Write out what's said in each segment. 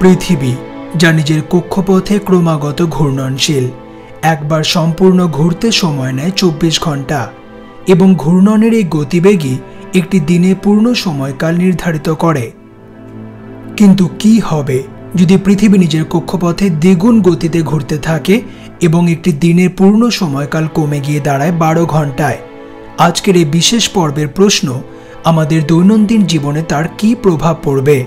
পৃথিবী যা নিজের কক্ষপথে ক্রমাগত ঘূর্ণনশীল, একবার সম্পূর্ণ ঘুরতে সময় নেয় 24 ঘন্টা এবং ঘূর্ণনের এই গতিবেগই একটি দিনে পূর্ণ সময়কাল নির্ধারিত করে। কিন্তু কি হবে যদি পৃথিবী নিজের কক্ষপথে দ্বিগুণ গতিতে ঘুরতে থাকে এবং একটি দিনের পূর্ণ সময়কাল কমে গিয়ে দাঁড়ায় 12 ঘন্টায়? আজকের এই বিশেষ পর্বের প্রশ্ন, আমাদের দৈনন্দিন জীবনে তার কি প্রভাব পড়বে?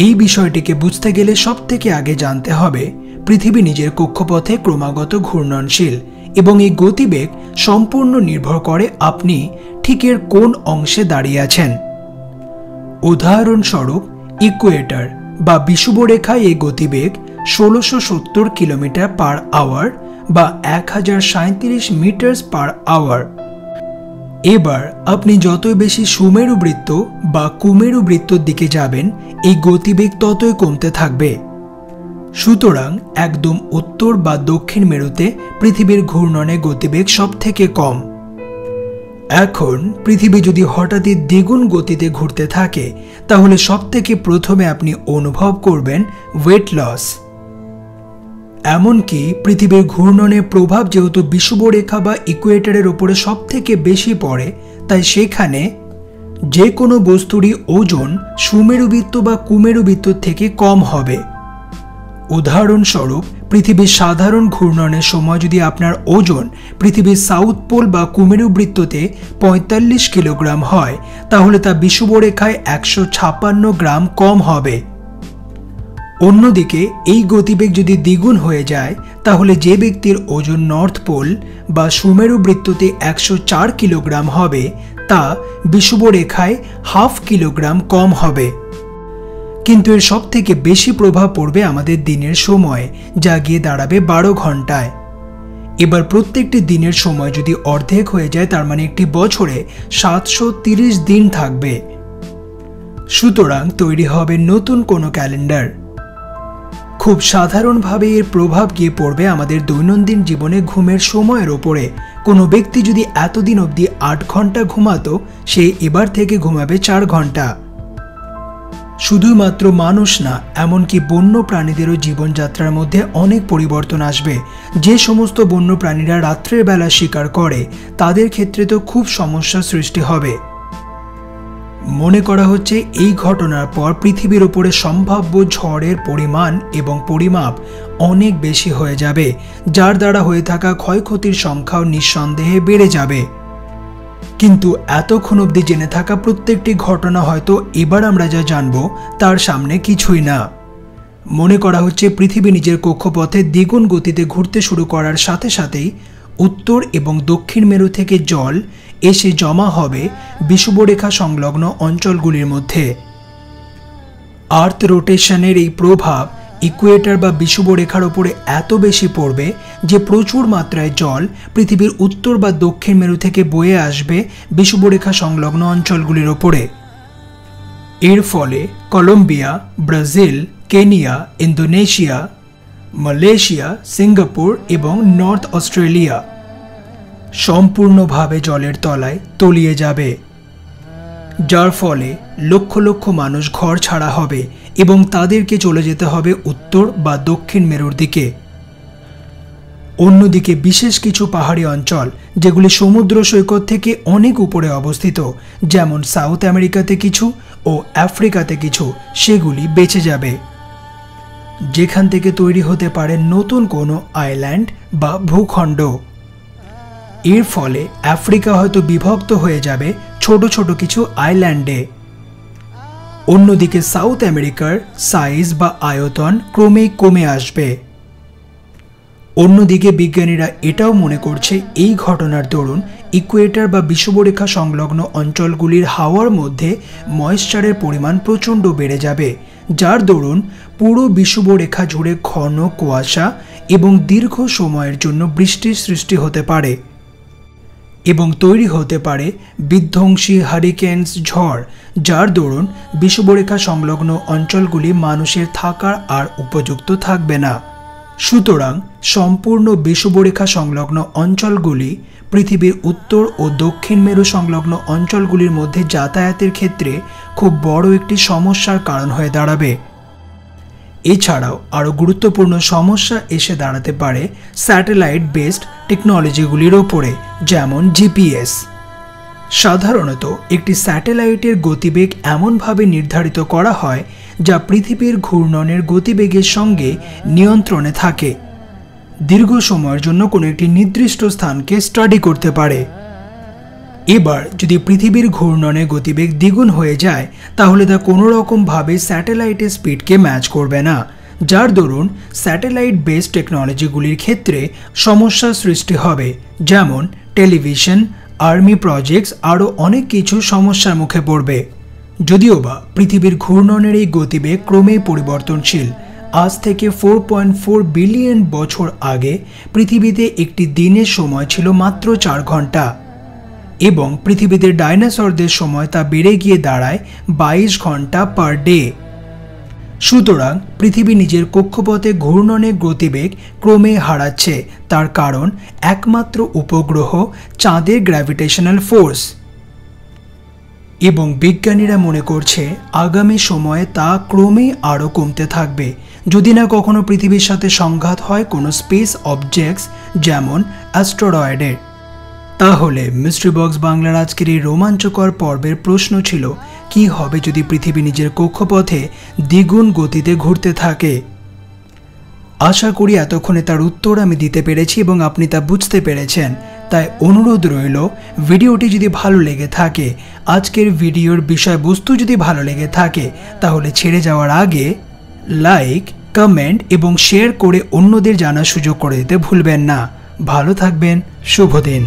এই বিষয়টিকে বুঝতে গেলে সবথেকে আগে জানতে হবে পৃথিবী নিজের কক্ষপথে ক্রমাগত ঘূর্ণনশীল এবং এই গতিবেগ সম্পূর্ণ নির্ভর করে আপনি ঠিক এর কোন অংশে দাঁড়িয়ে আছেন। উদাহরণস্বরূপ, ইকুয়েটর বা বিষুবরেখায় এই গতিবেগ 1670 কিলোমিটার পার আওয়ার বা 1037 মিটার পার আওয়ার। এবার আপনি যতই বেশি সুমেরু বৃত্ত বা কুমেরু বৃত্তর দিকে যাবেন, এই গতিবেগ ততই কমতে থাকবে। সুতরাং একদম উত্তর বা দক্ষিণ মেরুতে পৃথিবীর ঘূর্ণনে গতিবেগ সব থেকে কম। এখন পৃথিবী যদি হঠাৎই দ্বিগুণ গতিতে ঘুরতে থাকে, তাহলে সবথেকে প্রথমে আপনি অনুভব করবেন ওয়েট লস। এমনকি পৃথিবীর ঘূর্ণনের প্রভাব যেহেতু বিষুবরেখা বা ইকুয়েটরের উপরে সব থেকে বেশি পড়ে, তাই সেখানে যে কোনো বস্তুরই ওজন সুমেরুবৃত্ত বা কুমেরুবৃত্ত থেকে কম হবে। উদাহরণস্বরূপ, পৃথিবীর সাধারণ ঘূর্ণনের সময় যদি আপনার ওজন পৃথিবীর সাউথ পোল বা কুমেরুবৃত্ততে 45 কিলোগ্রাম হয়, তাহলে তা বিষুবরেখায় 156 গ্রাম কম হবে। অন্যদিকে এই গতিবেগ যদি দ্বিগুণ হয়ে যায়, তাহলে যে ব্যক্তির ওজন নর্থ পোল বা সুমেরু বৃত্ততে 104 কিলোগ্রাম হবে, তা বিষুবরেখায় ½ কিলোগ্রাম কম হবে। কিন্তু এর সব থেকে বেশি প্রভাব পড়বে আমাদের দিনের সময়, যা গিয়ে দাঁড়াবে 12 ঘন্টায়। এবার প্রত্যেকটি দিনের সময় যদি অর্ধেক হয়ে যায়, তার মানে একটি বছরে 730 দিন থাকবে। সুতরাং তৈরি হবে নতুন কোনো ক্যালেন্ডার। খুব সাধারণভাবে এর প্রভাব গিয়ে পড়বে আমাদের দৈনন্দিন জীবনে ঘুমের সময়ের ওপরে। কোনো ব্যক্তি যদি এতদিন অবধি 8 ঘন্টা ঘুমাতো, সে এবার থেকে ঘুমাবে 4 ঘন্টা। শুধুমাত্র মানুষ না, এমনকি বন্য প্রাণীদেরও জীবনযাত্রার মধ্যে অনেক পরিবর্তন আসবে। যে সমস্ত বন্য প্রাণীরা রাত্রের বেলা শিকার করে, তাদের ক্ষেত্রে তো খুব সমস্যার সৃষ্টি হবে। মনে করা হচ্ছে এই ঘটনার পর পৃথিবীর উপরে সম্ভাব্য ঝড়ের পরিমাণ এবং পরিমাপ অনেক বেশি হয়ে যাবে, যার দ্বারা হয়ে থাকা ক্ষয়ক্ষতির সংখ্যাও নিঃসন্দেহে বেড়ে যাবে। কিন্তু এতক্ষণ অবধি জেনে থাকা প্রত্যেকটি ঘটনা হয়তো এবার আমরা যা জানব তার সামনে কিছুই না। মনে করা হচ্ছে পৃথিবী নিজের কক্ষপথে দ্বিগুণ গতিতে ঘুরতে শুরু করার সাথে সাথেই উত্তর এবং দক্ষিণ মেরু থেকে জল এসে জমা হবে বিষুবরেখা সংলগ্ন অঞ্চলগুলির মধ্যে। আর্থ রোটেশনের এই প্রভাব ইকুয়েটর বা বিষুবরেখার ওপরে এত বেশি পড়বে যে প্রচুর মাত্রায় জল পৃথিবীর উত্তর বা দক্ষিণ মেরু থেকে বয়ে আসবে বিষুবরেখা সংলগ্ন অঞ্চলগুলির ওপরে। এর ফলে Colombia, Brazil, Kenya, Indonesia, Malaysia, Singapore এবং নর্থ অস্ট্রেলিয়া সম্পূর্ণভাবে জলের তলায় তলিয়ে যাবে, যার ফলে লক্ষ লক্ষ মানুষ ঘর ছাড়া হবে এবং তাদেরকে চলে যেতে হবে উত্তর বা দক্ষিণ মেরুর দিকে। অন্যদিকে বিশেষ কিছু পাহাড়ি অঞ্চল, যেগুলি সমুদ্র সৈকত থেকে অনেক উপরে অবস্থিত, যেমন সাউথ আমেরিকাতে কিছু ও আফ্রিকাতে কিছু, সেগুলি বেঁচে যাবে, যেখান থেকে তৈরি হতে পারে নতুন কোনো আইল্যান্ড বা ভূখণ্ড। এর ফলে আফ্রিকা হয়তো বিভক্ত হয়ে যাবে ছোট ছোট কিছু আইল্যান্ডে। অন্যদিকে সাউথ আমেরিকার সাইজ বা আয়তন ক্রমেই কমে আসবে। অন্যদিকে বিজ্ঞানীরা এটাও মনে করছে এই ঘটনার দরুন ইকুয়েটর বা বিষুবরেখা সংলগ্ন অঞ্চলগুলির হাওয়ার মধ্যে ময়েশ্চারের পরিমাণ প্রচণ্ড বেড়ে যাবে, যার দরুন পুরো বিষুবরেখা জুড়ে ঘন কুয়াশা এবং দীর্ঘ সময়ের জন্য বৃষ্টির সৃষ্টি হতে পারে এবং তৈরি হতে পারে বিধ্বংসী হারিকেনস ঝড়, যার দরুন বিষুবরেখা সংলগ্ন অঞ্চলগুলি মানুষের থাকার আর উপযুক্ত থাকবে না। সুতরাং সম্পূর্ণ বিষুবরেখা সংলগ্ন অঞ্চলগুলি পৃথিবীর উত্তর ও দক্ষিণ মেরু সংলগ্ন অঞ্চলগুলির মধ্যে যাতায়াতের ক্ষেত্রে খুব বড় একটি সমস্যার কারণ হয়ে দাঁড়াবে। এছাড়াও আরও গুরুত্বপূর্ণ সমস্যা এসে দাঁড়াতে পারে স্যাটেলাইট বেসড টেকনোলজিগুলির ওপরে, যেমন জিপিএস। সাধারণত একটি স্যাটেলাইটের গতিবেগ এমনভাবে নির্ধারিত করা হয় যা পৃথিবীর ঘূর্ণনের গতিবেগের সঙ্গে নিয়ন্ত্রণে থাকে, দীর্ঘ সময়ের জন্য কোনো একটি নির্দিষ্ট স্থানকে স্টাডি করতে পারে। এবার যদি পৃথিবীর ঘূর্ণনের গতিবেগ দ্বিগুণ হয়ে যায় তাহলে তা কোনো রকমভাবে স্যাটেলাইটের স্পিডকে ম্যাচ করবে না, যার দরুন স্যাটেলাইট বেসড টেকনোলজিগুলির ক্ষেত্রে সমস্যার সৃষ্টি হবে, যেমন টেলিভিশন, আর্মি প্রজেক্টস, আরও অনেক কিছু সমস্যার মুখে পড়বে। যদিও বা পৃথিবীর ঘূর্ণনের এই গতিবেগ ক্রমেই পরিবর্তনশীল। আজ থেকে 4.4 বিলিয়ন বছর আগে পৃথিবীতে একটি দিনের সময় ছিল মাত্র 4 ঘন্টা এবং পৃথিবীতে ডাইনোসরদের সময় তা বেড়ে গিয়ে দাঁড়ায় 22 ঘন্টা পার ডে। সুতরাং পৃথিবী নিজের কক্ষপথে ঘূর্ণনের গতিবেগ ক্রমে হারাচ্ছে। তার কারণ একমাত্র উপগ্রহ চাঁদের গ্র্যাভিটেশনাল ফোর্স, এবং বিজ্ঞানীরা মনে করছে আগামী সময়ে তা ক্রমে আরও কমতে থাকবে যদি না কখনো পৃথিবীর সাথে সংঘাত হয় কোনো স্পেস অবজেক্টস যেমন অ্যাস্টেরয়েডের। তাহলে মিস্ট্রি বক্স বাংলার আজকের এই রোমাঞ্চকর পর্বের প্রশ্ন ছিল, কি হবে যদি পৃথিবী নিজের কক্ষপথে দ্বিগুণ গতিতে ঘুরতে থাকে? আশা করি এতক্ষণে তার উত্তর আমি দিতে পেরেছি এবং আপনি তা বুঝতে পেরেছেন। তাই অনুরোধ রইল, ভিডিওটি যদি ভালো লেগে থাকে, আজকের ভিডিওর বিষয়বস্তু যদি ভালো লেগে থাকে, তাহলে ছেড়ে যাওয়ার আগে লাইক, কমেন্ট এবং শেয়ার করে অন্যদের জানার সুযোগ করে দিতে ভুলবেন না। ভালো থাকবেন, শুভ দিন।